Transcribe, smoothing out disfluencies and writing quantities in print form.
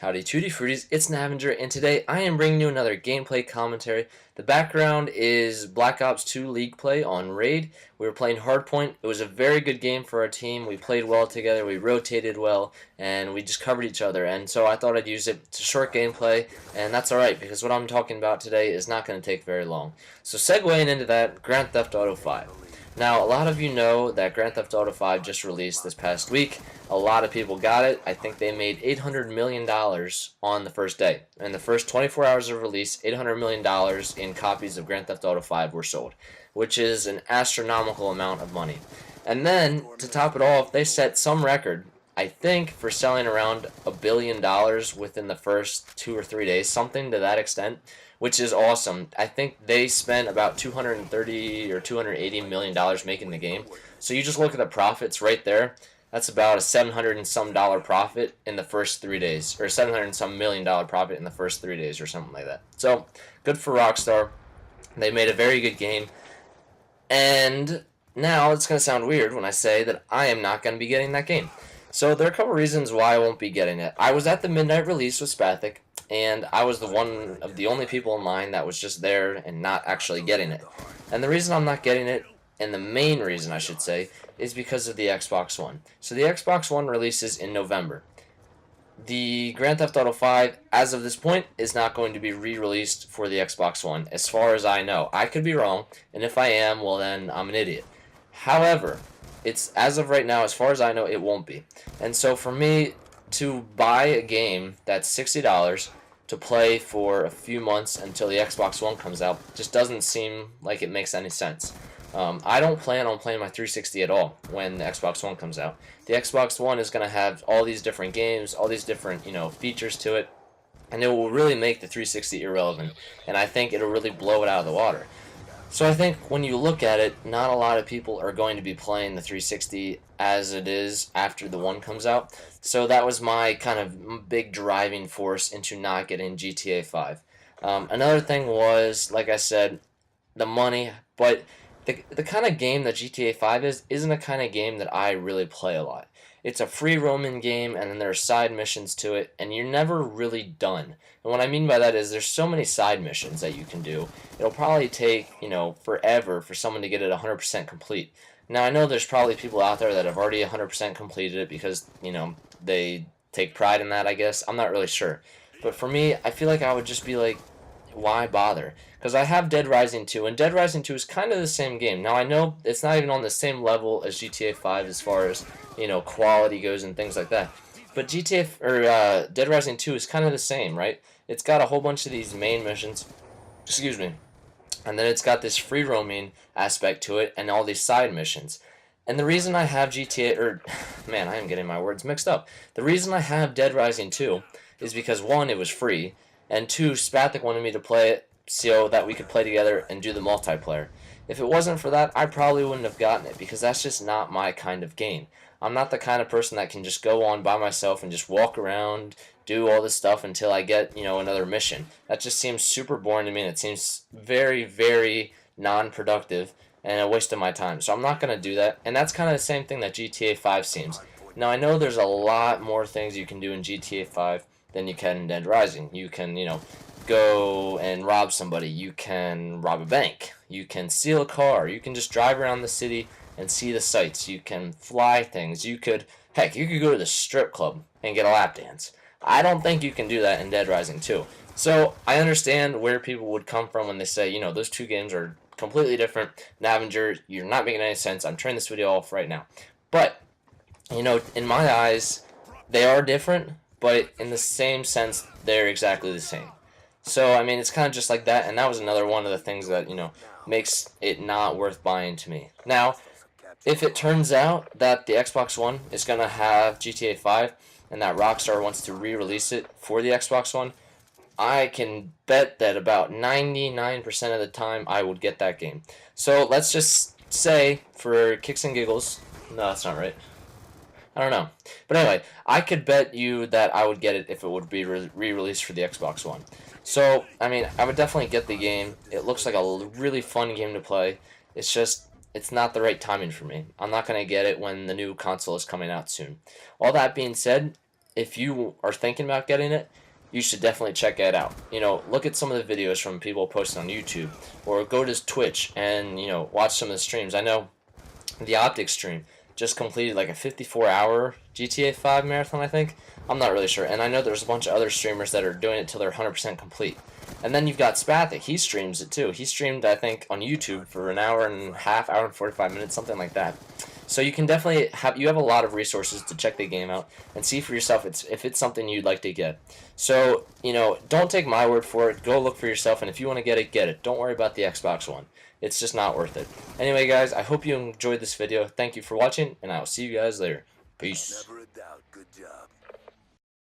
Howdy Tutti Fruities, it's Navinger, and today I am bringing you another gameplay commentary. The background is Black Ops 2 League play on Raid. We were playing Hardpoint. It was a very good game for our team. We played well together, we rotated well, and we just covered each other. And so I thought I'd use it. It's a short gameplay, and that's alright, because what I'm talking about today is not going to take very long. So segueing into that, Grand Theft Auto 5. Now, a lot of you know that Grand Theft Auto 5 just released this past week. A lot of people got it. I think they made $800 million on the first day. In the first 24 hours of release, $800 million in copies of Grand Theft Auto 5 were sold, which is an astronomical amount of money. And then, to top it off, they set some record, I think, for selling around $1 billion within the first 2 or 3 days, something to that extent, which is awesome. I think they spent about $230 or $280 million making the game. So you just look at the profits right there. That's about a $700 and some profit in the first 3 days, or $700 and some million profit in the first 3 days, or something like that. So good for Rockstar. They made a very good game. And now it's going to sound weird when I say that I am not going to be getting that game. So there are a couple reasons why I won't be getting it. I was at the midnight release with Spathik, and I was one of the only people in line that was just there and not actually getting it. And the reason I'm not getting it, and the main reason I should say, is because of the Xbox One. So the Xbox One releases in November. The Grand Theft Auto 5, as of this point, is not going to be re-released for the Xbox One, as far as I know. I could be wrong, and if I am, well then, I'm an idiot. However, it's, as of right now, as far as I know, it won't be. And so for me to buy a game that's $60 to play for a few months until the Xbox One comes out just doesn't seem like it makes any sense. I don't plan on playing my 360 at all when the Xbox One comes out. The Xbox One is going to have all these different games, all these different, features to it, and it will really make the 360 irrelevant, and I think it'll really blow it out of the water. So I think when you look at it, not a lot of people are going to be playing the 360 as it is after the One comes out. So that was my kind of big driving force into not getting GTA 5. Another thing was, like I said, the money, but the kind of game that GTA 5 isn't a kind of game that I really play a lot. It's a free roaming game, and then there are side missions to it, and you're never really done. And what I mean by that is there's so many side missions that you can do. It'll probably take, forever for someone to get it 100% complete. Now, I know there's probably people out there that have already 100% completed it because, they take pride in that, I guess. I'm not really sure. But for me, I feel like I would just be like, why bother? Because I have Dead Rising 2, and Dead Rising 2 is kind of the same game. Now, I know it's not even on the same level as GTA 5 as far as, quality goes and things like that. But Dead Rising 2 is kind of the same, right? It's got a whole bunch of these main missions, excuse me, and then it's got this free roaming aspect to it and all these side missions. And the reason I have man, I am getting my words mixed up. The reason I have Dead Rising 2 is because, one, it was free, and two, Spathik wanted me to play it so that we could play together and do the multiplayer. If it wasn't for that, I probably wouldn't have gotten it, because that's just not my kind of game. I'm not the kind of person that can just go on by myself and just walk around, do all this stuff until I get, another mission. That just seems super boring to me, and it seems very, very non-productive and a waste of my time. So I'm not going to do that, and that's kind of the same thing that GTA 5 seems. Now, I know there's a lot more things you can do in GTA 5 than you can in Dead Rising. You can, go and rob somebody. You can rob a bank. You can steal a car. You can just drive around the city and see the sights. You can fly things. You could go to the strip club and get a lap dance. I don't think you can do that in Dead Rising 2. So I understand where people would come from when they say, those two games are completely different. Navinger, you're not making any sense. I'm turning this video off right now. But, in my eyes, they are different, but in the same sense, they're exactly the same. So, I mean, it's kind of just like that, and that was another one of the things that, makes it not worth buying to me. Now, if it turns out that the Xbox One is going to have GTA 5, and that Rockstar wants to re-release it for the Xbox One, I can bet that about 99% of the time I would get that game. So, let's just say, for kicks and giggles, no, that's not right. I don't know. But anyway, I could bet you that I would get it if it would be re-released for the Xbox One. So, I mean, I would definitely get the game. It looks like a really fun game to play. It's just, it's not the right timing for me. I'm not going to get it when the new console is coming out soon. All that being said, if you are thinking about getting it, you should definitely check it out. Look at some of the videos from people posting on YouTube, or go to Twitch and watch some of the streams. I know the Optic stream just completed like a 54-hour GTA 5 marathon, I think. I'm not really sure. And I know there's a bunch of other streamers that are doing it till they're 100% complete. And then you've got Spathik. He streams it too. He streamed, I think, on YouTube for an hour and a half, hour and 45 minutes, something like that. So you can definitely have a lot of resources to check the game out and see for yourself if it's something you'd like to get. So, don't take my word for it. Go look for yourself, and if you want to get it, get it. Don't worry about the Xbox One. It's just not worth it. Anyway, guys, I hope you enjoyed this video. Thank you for watching, and I will see you guys later. Peace.